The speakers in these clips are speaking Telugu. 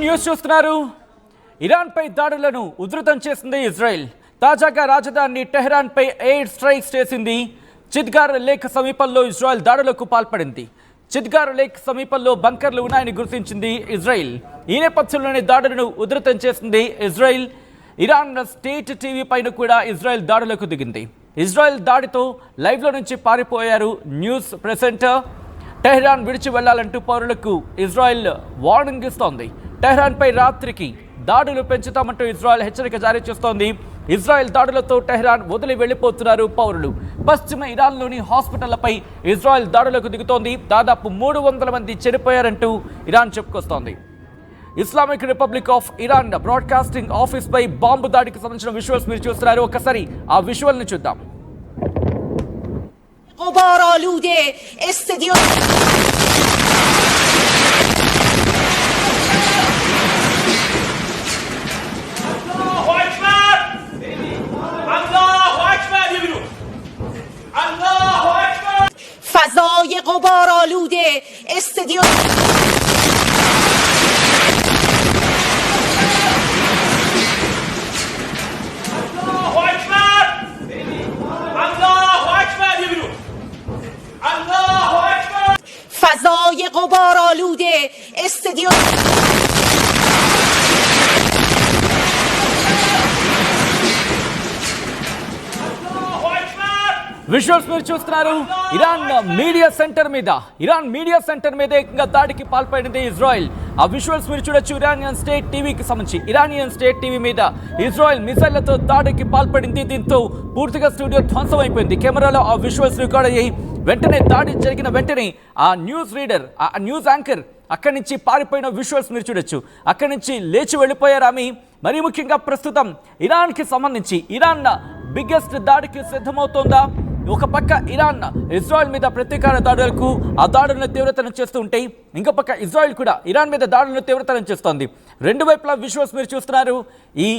న్యూస్ చూస్తున్నారు. ఇరాన్పై దాడులను ఉధృతం చేసింది ఇజ్రాయెల్. తాజాగా రాజధాని టెహ్రాన్పై ఎయిర్ స్ట్రైక్స్ చేసింది. చిద్గార్ లేక్ సమీపంలో ఇజ్రాయెల్ దాడులకు పాల్పడింది. చిద్గార్ లేక్ సమీపంలో బంకర్లు ఉన్నాయని గుర్తించింది ఇజ్రాయెల్. ఈ నేపథ్యంలోనే దాడులను ఉధృతం చేసింది ఇజ్రాయెల్. ఇరాన్ స్టేట్ టీవీ పైన కూడా ఇజ్రాయెల్ దాడులకు దిగింది. ఇజ్రాయెల్ దాడితో లైవ్లో నుంచి పారిపోయారు న్యూస్ ప్రెసెంటర్. టెహ్రాన్ విడిచి వెళ్లాలంటూ పౌరులకు ఇజ్రాయెల్ వార్నింగ్ ఇస్తోంది. టెహ్రాన్పై రాత్రికి దాడులు పెంచుతామంటూ ఇజ్రాయెల్ హెచ్చరిక జారీ చేస్తోంది. ఇజ్రాయెల్ దాడులతో టెహ్రాన్ వదిలి వెళ్లిపోతున్నారు పౌరులు. పశ్చిమ ఇరాన్లోని హాస్పిటళ్లపై ఇజ్రాయెల్ దాడులకు దిగుతోంది. దాదాపు 300 మంది చనిపోయారంటూ ఇరాన్ చెప్పుకొస్తోంది. Islamic republic of Iran broadcasting office పై బాంబు దాడికి సంబంధించిన విజువల్స్ మీరు చూస్తున్నారు. ఒకసారి ఆ విజువల్ ని చూద్దాం. فضای غبار آلوده استادیوم فضای غبار آلوده استادیوم విజువల్స్ మీరు చూస్తున్నారు. ఇరాన్ మీడియా సెంటర్ మీద ఏకంగా దాడికి పాల్పడింది ఇజ్రాయెల్. ఆ విజువల్స్ మీరు చూడొచ్చు. ఇరానియన్ స్టేట్ టీవీకి సంబంధించి ఇరానియన్ స్టేట్ టీవీ మీద ఇజ్రాయెల్ మిసైళ్లతో దాడికి పాల్పడింది. దీంతో పూర్తిగా స్టూడియో ధ్వంసం అయిపోయింది. కెమెరాలో ఆ విజువల్స్ రికార్డ్ అయ్యాయి. వెంటనే దాడి జరిగిన వెంటనే ఆ న్యూస్ రీడర్, ఆ న్యూస్ యాంకర్ అక్కడి నుంచి పారిపోయిన విజువల్స్ మీరు చూడొచ్చు. అక్కడి నుంచి లేచి వెళ్ళిపోయారు ఆమె. మరీ ముఖ్యంగా ప్రస్తుతం ఇరాన్కి సంబంధించి ఇరాన్ బిగ్గెస్ట్ దాడికి సిద్ధమవుతోందా? ఒక పక్క ఇరాన్ ఇజ్రాయెల్ మీద ప్రతీకార దాడులకు ఆ దాడులను తీవ్రతరం చేస్తూ ఉంటాయి. ఇంకో పక్క ఇజ్రాయెల్ కూడా ఇరాన్ మీద దాడులను తీవ్రతరం చేస్తోంది. రెండు వైపులా విజువల్స్ మీరు చూస్తున్నారు. ఈ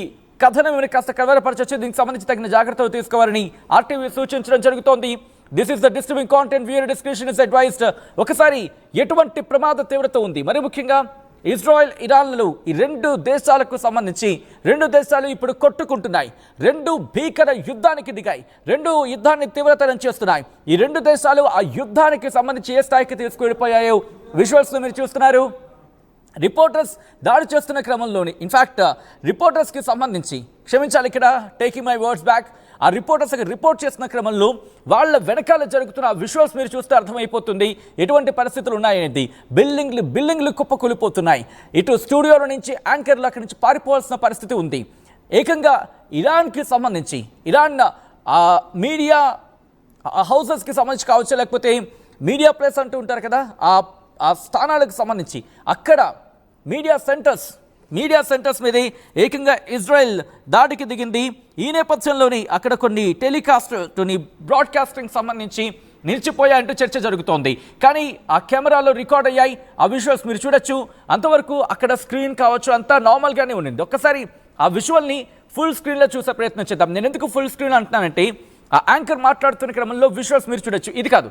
కథనం కాస్త కలవరపరచొచ్చు. దీనికి సంబంధించి తగిన జాగ్రత్తలు తీసుకోవాలని ఆర్టీవీ సూచించడం జరుగుతోంది. This is the disturbing content, viewer description is advised. ఒకసారి ఎటువంటి ప్రమాద తీవ్రత ఉంది? మరి ముఖ్యంగా ఇజ్రాయెల్ ఇరాన్లు ఈ రెండు దేశాలకు సంబంధించి రెండు దేశాలు ఇప్పుడు కొట్టుకుంటున్నాయి. రెండు భీకర యుద్ధానికి దిగాయి. రెండు యుద్ధాన్ని తీవ్రతరం చేస్తున్నాయి. ఈ రెండు దేశాలు ఆ యుద్ధానికి సంబంధించి ఏ స్థాయికి తీసుకువెళ్ళిపోయాయో విజువల్స్ మీరు చూస్తున్నారు. రిపోర్టర్స్ దాడి చేస్తున్న క్రమంలోని ఇన్ఫ్యాక్ట్ రిపోర్టర్స్కి సంబంధించి క్షమించాలి, ఇక్కడ టేకింగ్ మై వర్డ్స్ బ్యాక్, ఆ రిపోర్టర్స్కి రిపోర్ట్ చేస్తున్న క్రమంలో వాళ్ళ వెనకాల జరుగుతున్న విజువల్స్ మీరు చూస్తే అర్థమైపోతుంది ఎటువంటి పరిస్థితులు ఉన్నాయనేది. బిల్డింగ్లు కుప్పకూలిపోతున్నాయి. ఇటు స్టూడియోల నుంచి యాంకర్లు అక్కడి నుంచి పారిపోవాల్సిన పరిస్థితి ఉంది. ఏకంగా ఇరాన్కి సంబంధించి ఇరాన్ మీడియా హౌసెస్కి సంబంధించి కావచ్చు, లేకపోతే మీడియా ప్లేస్ అంటూ ఉంటారు కదా, ఆ స్థానాలకు సంబంధించి అక్కడ మీడియా సెంటర్స్ మీద ఏకంగా ఇజ్రాయెల్ దాడికి దిగింది. ఈ నేపథ్యంలోని అక్కడ కొన్ని బ్రాడ్కాస్టింగ్ సంబంధించి నిలిచిపోయాయంటూ చర్చ జరుగుతోంది. కానీ ఆ కెమెరాలో రికార్డ్ అయ్యాయి. ఆ విజువల్స్ మీరు చూడొచ్చు. అంతవరకు అక్కడ స్క్రీన్ కావచ్చు అంతా నార్మల్గానే ఉండింది. ఒక్కసారి ఆ విజువల్ని ఫుల్ స్క్రీన్లో చూసే ప్రయత్నం చేద్దాం. నేను ఎందుకు ఫుల్ స్క్రీన్ అంటున్నానంటే ఆ యాంకర్ మాట్లాడుతున్న క్రమంలో విజువల్స్ మీరు చూడొచ్చు. ఇది కాదు,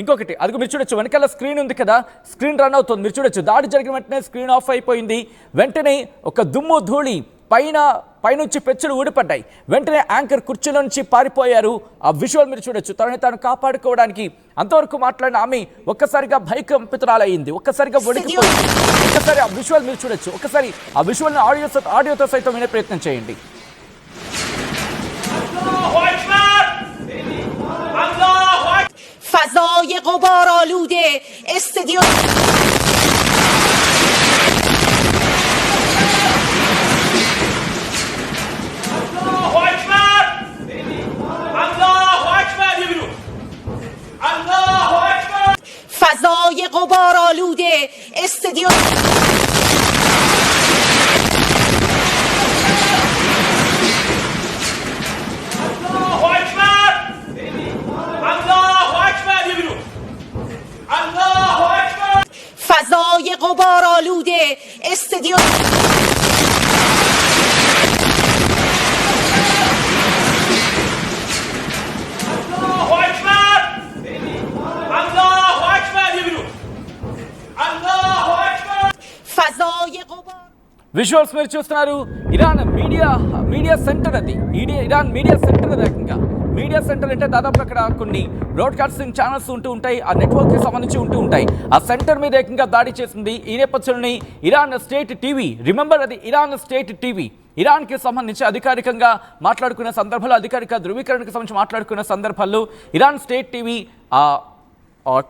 ఇంకొకటి అదిగో మీరు చూడొచ్చు. వెనకాల స్క్రీన్ ఉంది కదా, స్క్రీన్ రన్ అవుతుంది. మీరు చూడొచ్చు. దాడి జరిగిన వెంటనే స్క్రీన్ ఆఫ్ అయిపోయింది. వెంటనే ఒక దుమ్ము ధూళి పైనుంచి పెచ్చులు ఊడిపడ్డాయి. వెంటనే యాంకర్ కుర్చీలో నుంచి పారిపోయారు. ఆ విజువల్ మీరు చూడొచ్చు. తాను కాపాడుకోవడానికి అంతవరకు మాట్లాడిన ఆమె ఒక్కసారిగా భయకంపితురాలయ్యింది. ఒక్కసారిగా వణికిపోయింది. ఒక్కసారి ఆ విజువల్ మీరు చూడొచ్చు. ఒక్కసారి ఆ విజువల్ని ఆడియోతో సైతం వినే ప్రయత్నం చేయండి. فضای غبار آلوده استادیوم فضای غبار آلوده استادیوم విజువల్స్ మీరు చూస్తున్నారు. ఇరాన్ మీడియా సెంటర్ అది. ఇరాన్ మీడియా సెంటర్ ఏకంగా. మీడియా సెంటర్ అంటే దాదాపు అక్కడ కొన్ని బ్రాడ్కాస్టింగ్ ఛానల్స్ ఉంటూ ఉంటాయి, ఆ నెట్వర్క్కి సంబంధించి ఉంటూ ఉంటాయి. ఆ సెంటర్ మీద ఏకంగా దాడి చేసింది. ఈ నేపథ్యంలోని ఇరాన్ స్టేట్ టీవీ, రిమెంబర్ అది ఇరాన్ స్టేట్ టీవీ, ఇరాన్కి సంబంధించి అధికారికంగా మాట్లాడుకున్న సందర్భాలు, అధికారిక ధృవీకరణకు సంబంధించి మాట్లాడుకున్న సందర్భాల్లో ఇరాన్ స్టేట్ టీవీ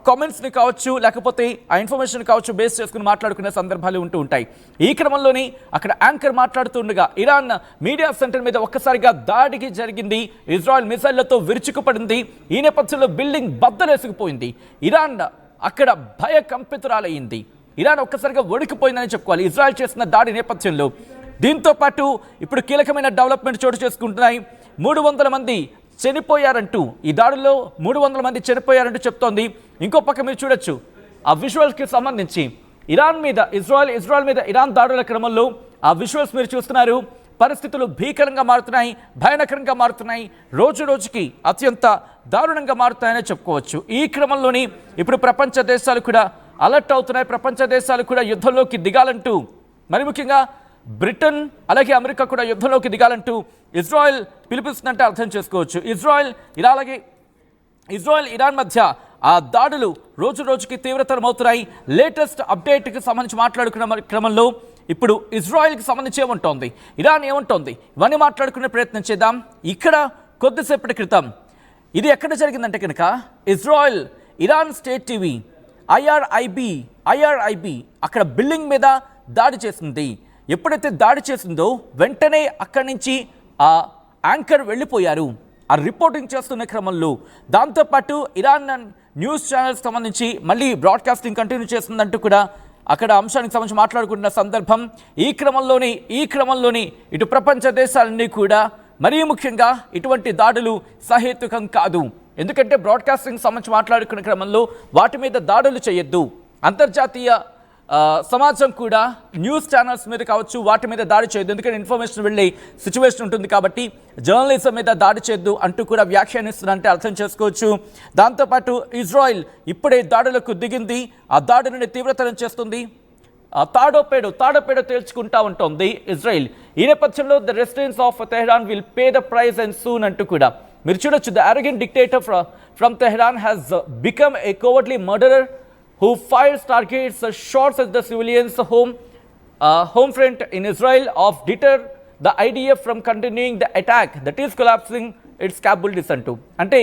కామెంట్స్ని కావచ్చు, లేకపోతే ఆ ఇన్ఫర్మేషన్ కావచ్చు బేస్ చేసుకుని మాట్లాడుకునే సందర్భాలు ఉంటూ ఉంటాయి. ఈ క్రమంలోని అక్కడ యాంకర్ మాట్లాడుతుండగా ఇరాన్ మీడియా సెంటర్ మీద ఒక్కసారిగా దాడికి జరిగింది. ఇజ్రాయెల్ మిసైళ్లతో విరుచుకుపడింది. ఈ నేపథ్యంలో బిల్డింగ్ బద్దలేసుకుపోయింది. ఇరాన్ అక్కడ భయకంపితురాలయ్యింది. ఇరాన్ ఒక్కసారిగా వణికిపోయిందని చెప్పుకోవాలి ఇజ్రాయెల్ చేసిన దాడి నేపథ్యంలో. దీంతో పాటు ఇప్పుడు కీలకమైన డెవలప్మెంట్ చోటు చేసుకుంటున్నాయి. 300 మంది చనిపోయారంటూ, ఈ దాడుల్లో 300 మంది చనిపోయారంటూ చెప్తోంది. ఇంకో పక్క మీరు చూడొచ్చు ఆ విజువల్స్కి సంబంధించి ఇరాన్ మీద ఇజ్రాయెల్ మీద ఇరాన్ దాడుల క్రమంలో ఆ విజువల్స్ మీరు చూస్తున్నారు. పరిస్థితులు భీకరంగా మారుతున్నాయి, భయానకరంగా మారుతున్నాయి, రోజు రోజుకి అత్యంత దారుణంగా మారుతాయని చెప్పుకోవచ్చు. ఈ క్రమంలోని ఇప్పుడు ప్రపంచ దేశాలు కూడా అలర్ట్ అవుతున్నాయి. ప్రపంచ దేశాలు కూడా యుద్ధంలోకి దిగాలంటూ, మరి ముఖ్యంగా బ్రిటన్ అలాగే అమెరికా కూడా యుద్ధంలోకి దిగాలంటూ ఇజ్రాయెల్ పిలిపిస్తుందంటే అర్థం చేసుకోవచ్చు. ఇజ్రాయెల్ ఇరాన్ మధ్య ఆ దాడులు రోజు రోజుకి తీవ్రతరమవుతున్నాయి. లేటెస్ట్ అప్డేట్కి సంబంధించి మాట్లాడుకున్న క్రమంలో ఇప్పుడు ఇజ్రాయెల్కి సంబంధించి ఏమంటోంది, ఇరాన్ ఏమంటోంది, ఇవన్నీ మాట్లాడుకునే ప్రయత్నం చేద్దాం. ఇక్కడ కొద్దిసేపటి క్రితం ఇది ఎక్కడ జరిగిందంటే కనుక ఇజ్రాయెల్ ఇరాన్ స్టేట్ టీవీ ఐఆర్ఐబి అక్కడ బిల్డింగ్ మీద దాడి చేసింది. ఎప్పుడైతే దాడి చేసిందో వెంటనే అక్కడి నుంచి ఆ యాంకర్ వెళ్ళిపోయారు ఆ రిపోర్టింగ్ చేస్తున్న క్రమంలో. దాంతోపాటు ఇరాన్ న్యూస్ ఛానల్స్ సంబంధించి మళ్ళీ బ్రాడ్కాస్టింగ్ కంటిన్యూ చేస్తుందంటూ కూడా అక్కడ అంశానికి సంబంధించి మాట్లాడుకుంటున్న సందర్భం. ఈ క్రమంలోని ఇటు ప్రపంచ దేశాలన్నీ కూడా మరీ ముఖ్యంగా ఇటువంటి దాడులు సహేతుకం కాదు. ఎందుకంటే బ్రాడ్కాస్టింగ్ సంబంధించి మాట్లాడుకునే క్రమంలో వాటి మీద దాడులు చేయొద్దు. అంతర్జాతీయ సమాజం కూడా న్యూస్ ఛానల్స్ మీద కావచ్చు వాటి మీద దాడి చేయొద్దు, ఎందుకంటే ఇన్ఫర్మేషన్ వెళ్ళే సిచ్యువేషన్ ఉంటుంది కాబట్టి జర్నలిజం మీద దాడి చేయొద్దు అంటూ కూడా వ్యాఖ్యానిస్తుందంటే అర్థం చేసుకోవచ్చు. దాంతోపాటు ఇజ్రాయెల్ ఇప్పుడే దాడులకు దిగింది, ఆ దాడులను తీవ్రతరం చేస్తుంది. తాడోపేడో తేల్చుకుంటా ఉంటుంది ఇజ్రాయెల్. ఈ నేపథ్యంలో the residents of Tehran will pay the price and soon అంటూ కూడా మీరు చూడొచ్చు. The arrogant dictator from Tehran has become a cowardly murderer who fires targets shots at the civilians home front in Israel of deter the IDF from continuing the attack that is collapsing its capabilities అంటూ. అంటే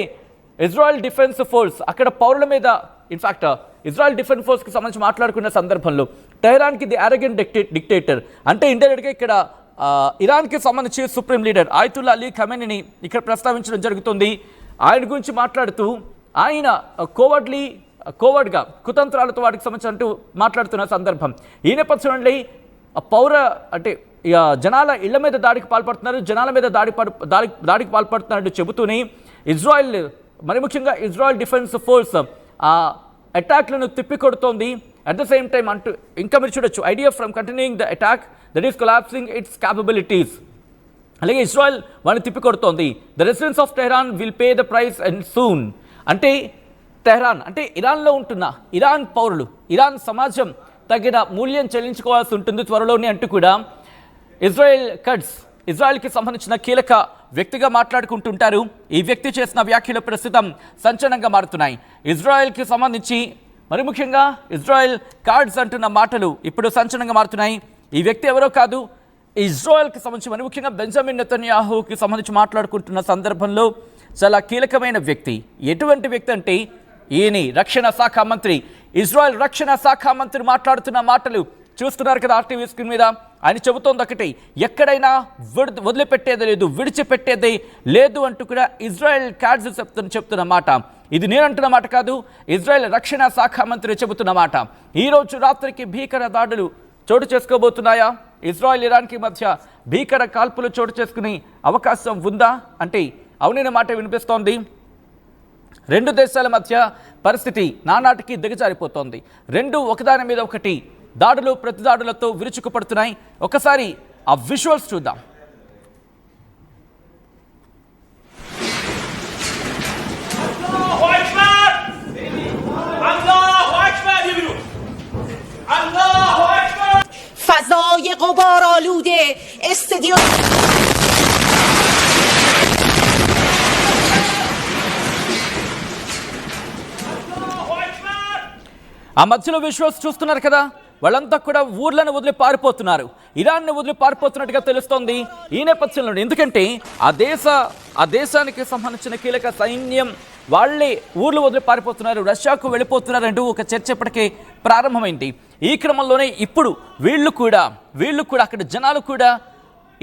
ఇజ్రాయెల్ డిఫెన్స్ ఫోర్స్ అక్కడ పౌరుల మీద ఇన్ఫాక్ట్ ఇజ్రాయెల్ డిఫెన్స్ ఫోర్స్కి సంబంధించి మాట్లాడుకున్న సందర్భంలో టెహరాన్కి ది arrogant dictator అంటే ఇండైరెక్ట్గా ఇక్కడ ఇరాన్కి సంబంధించి సుప్రీం లీడర్ ఆయతుల్లా అలీ ఖమేనీని ఇక్కడ ప్రస్తావించడం జరుగుతుంది. ఆయన గురించి మాట్లాడుతూ ఆయన కోవర్డ్గా కుతంత్రాలతో వాటికి సంబంధించి అంటూ మాట్లాడుతున్న సందర్భం. ఈ నేపథ్యంలో జనాల ఇళ్ల మీద దాడికి పాల్పడుతున్నారు, జనాల మీద దాడికి పాల్పడుతున్నట్టు చెబుతూనే ఇజ్రాయెల్ మరి ముఖ్యంగా ఇజ్రాయెల్ డిఫెన్స్ ఫోర్స్ ఆ అటాక్లను తిప్పికొడుతోంది. అట్ ద సేమ్ టైం అంటూ ఇంకా మీరు చూడొచ్చు IDF from continuing the attack that is collapsing its capabilities. అలాగే ఇజ్రాయెల్ వాడిని తిప్పికొడుతోంది. The residents of Tehran will pay the price and soon. అంటే టెహ్రాన్ అంటే ఇరాన్లో ఉంటున్న ఇరాన్ పౌరులు, ఇరాన్ సమాజం తగిన మూల్యం చెల్లించుకోవాల్సి ఉంటుంది త్వరలోనే అంటూ కూడా ఇజ్రాయెల్కి సంబంధించిన కీలక వ్యక్తిగా మాట్లాడుకుంటుంటారు. ఈ వ్యక్తి చేసిన వ్యాఖ్యలు ప్రస్తుతం సంచలనంగా మారుతున్నాయి. ఇజ్రాయెల్కి సంబంధించి మరి ముఖ్యంగా ఇజ్రాయెల్ కార్డ్స్ అంటున్న మాటలు ఇప్పుడు సంచలనంగా మారుతున్నాయి. ఈ వ్యక్తి ఎవరో కాదు, ఇజ్రాయెల్కి సంబంధించి మరి ముఖ్యంగా బెంజమిన్ నెతన్యాహుకి సంబంధించి మాట్లాడుకుంటున్న సందర్భంలో చాలా కీలకమైన వ్యక్తి. ఎటువంటి వ్యక్తి అంటే ఈయన రక్షణ శాఖ మంత్రి, ఇజ్రాయెల్ రక్షణ శాఖ మంత్రి మాట్లాడుతున్న మాటలు చూస్తున్నారు కదా ఆర్టీవీ స్క్రీన్ మీద. ఆయన చెబుతోంది ఒకటి, ఎక్కడైనా వదిలిపెట్టేది లేదు, విడిచిపెట్టేది లేదు అంటూ కూడా ఇజ్రాయెల్ కార్డ్స్ చెప్తున్న మాట. ఇది నేనంటున్న మాట కాదు, ఇజ్రాయెల్ రక్షణ శాఖ మంత్రి చెబుతున్న మాట. ఈరోజు రాత్రికి భీకర దాడులు చోటు చేసుకోబోతున్నాయా? ఇజ్రాయెల్ ఇరాన్కి మధ్య భీకర కాల్పులు చోటు చేసుకునే అవకాశం ఉందా అంటే అవునైన మాట వినిపిస్తోంది. రెండు దేశాల మధ్య పరిస్థితి నానాటికి దిగజారిపోతోంది. రెండు ఒకదాని మీద ఒకటి దాడులు ప్రతిదాడులతో విరుచుకుపడుతున్నాయి. ఒకసారి ఆ విజువల్స్ చూద్దాం. فضای غبار ఆ మధ్యలో విశ్వాస్ చూస్తున్నారు కదా, వాళ్ళంతా కూడా ఊర్లను వదిలి పారిపోతున్నారు, ఇరాన్ని వదిలి పారిపోతున్నట్టుగా తెలుస్తోంది ఈ నేపథ్యంలో. ఎందుకంటే ఆ దేశానికి సంబంధించిన కీలక సైన్యం వాళ్ళే ఊర్లు వదిలి పారిపోతున్నారు, రష్యాకు వెళ్ళిపోతున్నారు అంటూ ఒక చర్చ ఇప్పటికే ప్రారంభమైంది. ఈ క్రమంలోనే ఇప్పుడు వీళ్ళు కూడా అక్కడ జనాలు కూడా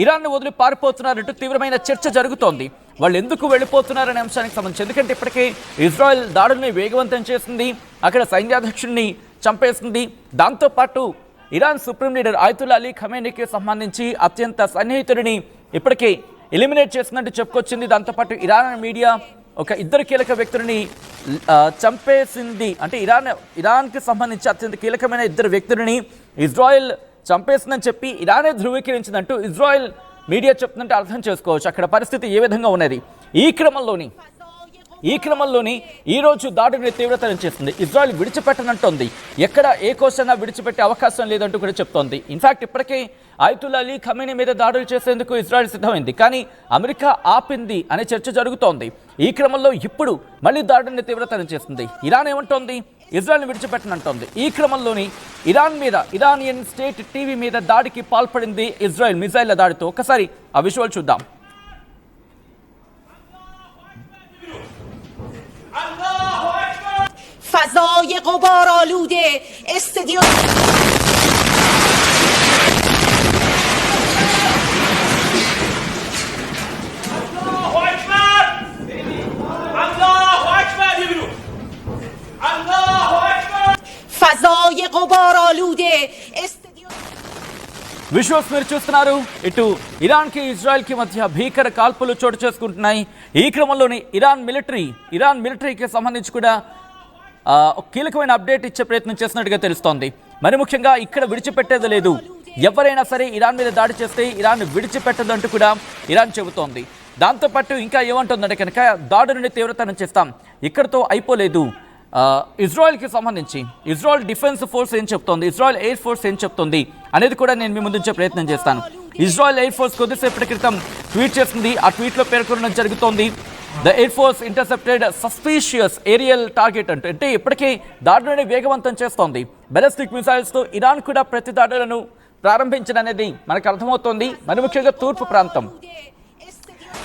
ఇరాన్ని వదిలి పారిపోతున్నారంటూ తీవ్రమైన చర్చ జరుగుతోంది. వాళ్ళు ఎందుకు వెళ్ళిపోతున్నారనే అంశానికి సంబంధించి, ఎందుకంటే ఇప్పటికే ఇజ్రాయెల్ దాడుల్ని వేగవంతం చేసింది, అక్కడ సైన్యాధ్యక్షుడిని చంపేసింది. దాంతోపాటు Iran supreme leader Ayatollah Ali ఖమేనీకి సంబంధించి అత్యంత సన్నిహితుడిని ఇప్పటికే ఎలిమినేట్ చేసినట్టు చెప్పుకొచ్చింది. దాంతోపాటు ఇరాన్ మీడియా ఒక ఇద్దరు కీలక వ్యక్తులని చంపేసింది. అంటే ఇరాన్కి సంబంధించి అత్యంత కీలకమైన ఇద్దరు వ్యక్తులని ఇజ్రాయెల్ చంపేసిందని చెప్పి ఇరానే ధృవీకరించిందంటూ ఇజ్రాయెల్ మీడియా చెప్తుందంటే అర్థం చేసుకోవచ్చు అక్కడ పరిస్థితి ఏ విధంగా ఉన్నది. ఈ క్రమంలోని ఈరోజు దాడిని తీవ్రతరం చేస్తుంది. ఇజ్రాయెల్ విడిచిపెట్టనంటోంది, ఎక్కడ ఏ కోసైనా విడిచిపెట్టే అవకాశం లేదంటూ కూడా చెప్తోంది. ఇన్ఫాక్ట్ ఇప్పటికే ఆయతుల్లా అలీ ఖమేనీ మీద దాడులు చేసేందుకు ఇజ్రాయెల్ సిద్ధమైంది, కానీ అమెరికా ఆపింది అనే చర్చ జరుగుతోంది. ఈ క్రమంలో ఇప్పుడు మళ్ళీ దాడిని తీవ్రతరం చేస్తుంది. ఇరాన్ ఏమంటోంది, ఇజ్రాయెల్ని విడిచిపెట్టనంటోంది. ఈ క్రమంలోని ఇరానియన్ స్టేట్ టీవీ మీద దాడికి పాల్పడింది ఇజ్రాయెల్ మిజైళ్ల దాడితో. ఒకసారి ఆ విజువల్ చూద్దాం. فضای غبارآلوده استدیو فضای غبارآلوده విజువల్స్ మీరు చూస్తున్నారు. ఇటు ఇరాన్కి ఇజ్రాయెల్కి మధ్య భీకర కాల్పులు చోటు చేసుకుంటున్నాయి. ఈ క్రమంలోని ఇరాన్ మిలిటరీకి సంబంధించి కూడా కీలకమైన అప్డేట్ ఇచ్చే ప్రయత్నం చేసినట్టుగా తెలుస్తోంది. మరి ముఖ్యంగా ఇక్కడ విడిచిపెట్టేది లేదు, ఎవరైనా సరే ఇరాన్ మీద దాడి చేస్తే ఇరాన్ విడిచిపెట్టదంటూ కూడా ఇరాన్ చెబుతోంది. దాంతోపాటు ఇంకా ఏమంటుందంటే కనుక దాడుని తీవ్రతరం చేస్తాం, ఇక్కడతో అయిపోలేదు. ఇజ్రాయెల్కి సంబంధించి ఇజ్రాయెల్ డిఫెన్స్ ఫోర్స్ ఏం చెప్తోంది, ఇజ్రాయెల్ ఎయిర్ ఫోర్స్ ఏం చెప్తోంది అనేది కూడా నేను మీ ముందుంచే ప్రయత్నం చేస్తాను. ఇజ్రాయెల్ ఎయిర్ ఫోర్స్ కొద్దిసేపటి క్రితం ట్వీట్ చేసింది. ఆ ట్వీట్లో పేర్కొనడం జరుగుతోంది, the air force intercepted suspicious aerial target అంటే ఇప్పటికే దాడులను వేగవంతం చేస్తోంది. బ్యాలిస్టిక్ మిసైల్స్తో ఇరాన్ కూడా ప్రతి దాడులను ప్రారంభించడనేది మనకు అర్థమవుతోంది. మరి ముఖ్యంగా తూర్పు ప్రాంతం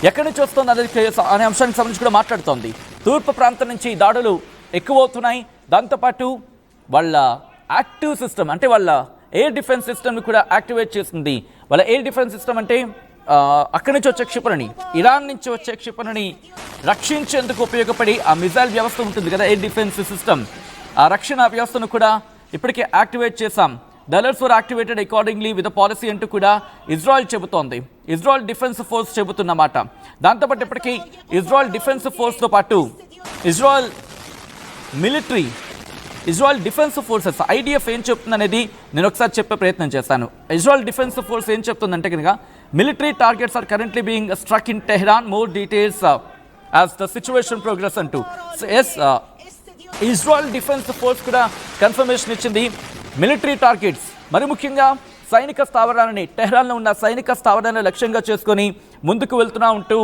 ఎక్కడి నుంచి వస్తుంది అనే అంశానికి సంబంధించి కూడా మాట్లాడుతోంది. తూర్పు ప్రాంతం నుంచి దాడులు ఎక్కువ అవుతున్నాయి. దాంతోపాటు వాళ్ళ యాక్టివ్ సిస్టమ్ అంటే వాళ్ళ ఎయిర్ డిఫెన్స్ సిస్టమ్ని కూడా యాక్టివేట్ చేస్తుంది. వాళ్ళ ఎయిర్ డిఫెన్స్ సిస్టమ్ అంటే అక్కడి నుంచి వచ్చే క్షిపణిని, ఇరాన్ నుంచి వచ్చే క్షిపణిని రక్షించేందుకు ఉపయోగపడి ఆ మిజైల్ వ్యవస్థ ఉంటుంది కదా, ఎయిర్ డిఫెన్స్ సిస్టమ్, ఆ రక్షణ వ్యవస్థను కూడా ఇప్పటికే యాక్టివేట్ చేశాం. The alerts were activated accordingly with policy అంటూ కూడా ఇజ్రాయెల్ చెబుతోంది, ఇజ్రాయెల్ డిఫెన్స్ ఫోర్స్ చెబుతున్నమాట. దాంతోపాటు ఇప్పటికీ ఇజ్రాయెల్ డిఫెన్స్ ఫోర్స్తో పాటు ఇజ్రాయెల్ డిఫెన్స్ ఫోర్సెస్ ఐడిఎఫ్ ఏం చెప్తుందనేది నేను ఒకసారి చెప్పే ప్రయత్నం చేస్తాను. ఇజ్రాయెల్ డిఫెన్స్ ఫోర్స్ ఏం చెప్తుందంటే కనుక military targets are currently being struck in Tehran, more details as the situation progress అంటూ ఇజ్రాయెల్ డిఫెన్స్ ఫోర్స్ కూడా కన్ఫర్మేషన్ ఇచ్చింది. మిలిటరీ టార్గెట్స్ మరి ముఖ్యంగా సైనిక స్థావరాలని, టెహ్రాన్లో ఉన్న సైనిక స్థావరాలను లక్ష్యంగా చేసుకొని ముందుకు వెళ్తున్నా ఉంటూ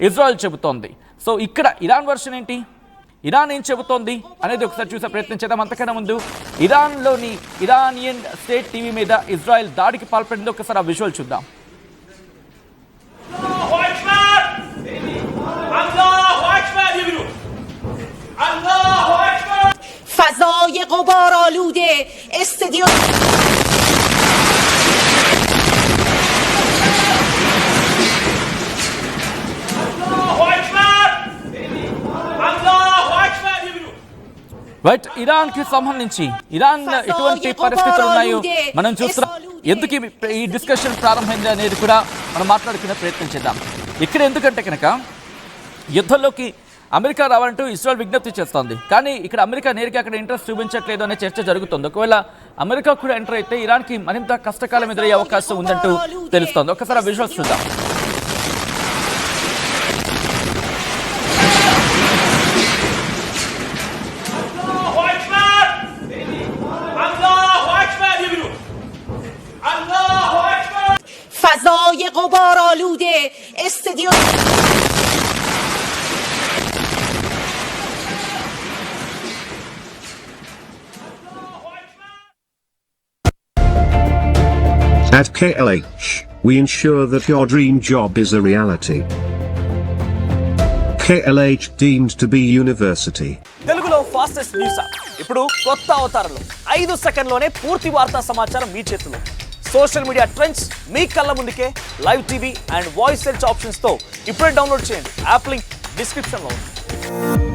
ఇజ్రాయెల్ చెబుతోంది. సో ఇక్కడ ఇరాన్ వర్షన్ ఏంటి, ఇరాన్ ఏం చెబుతోంది అనేది ఒకసారి చూసే ప్రయత్నం చేద్దాం. అంతకన్నా ముందు ఇరానియన్ స్టేట్ టీవీ మీద ఇజ్రాయెల్ దాడికి పాల్పడింది, ఒకసారి ఆ విజువల్ చూద్దాం. فضای غبارآلوده استدیو రైట్, ఇరాన్కి సంబంధించి ఇరాన్ ఎటువంటి పరిస్థితులు ఉన్నాయో మనం చూస్తున్నాం. ఎందుకు ఈ డిస్కషన్ ప్రారంభమైంది అనేది కూడా మనం మాట్లాడుకునే ప్రయత్నం చేద్దాం. ఇక్కడ ఎందుకంటే కనుక యుద్ధంలోకి అమెరికా రావాలంటూ ఇజ్రాయెల్ విజ్ఞప్తి చేస్తోంది, కానీ ఇక్కడ అమెరికా నేరుగా అక్కడ ఇంట్రెస్ట్ చూపించట్లేదు అనే చర్చ జరుగుతుంది. ఒకవేళ అమెరికా కూడా ఎంటర్ అయితే ఇరాన్కి మరింత కష్టకాలం ఎదురయ్యే అవకాశం ఉందంటూ తెలుస్తోంది. ఒకసారి ఆ విజువల్స్ చూద్దాం. فضای غبارآلوده استدیو At KLH, we ensure that your dream job is a reality. KLH deemed to be university. తెలుగులో ఫాస్టెస్ట్ న్యూస్ యాప్ ఇప్పుడు కొత్త అవతారంలో 5 సెకండ్లోనే పూర్తి వార్తా సమాచారం మీ చేతిలో. సోషల్ మీడియా ట్రెండ్స్ మీ కళ్ళ ముందుకే live TV and voice search options తో ఇప్పుడే డౌన్లోడ్ చేయండి. యాప్ లింక్ డిస్క్రిప్షన్ లో ఉంది.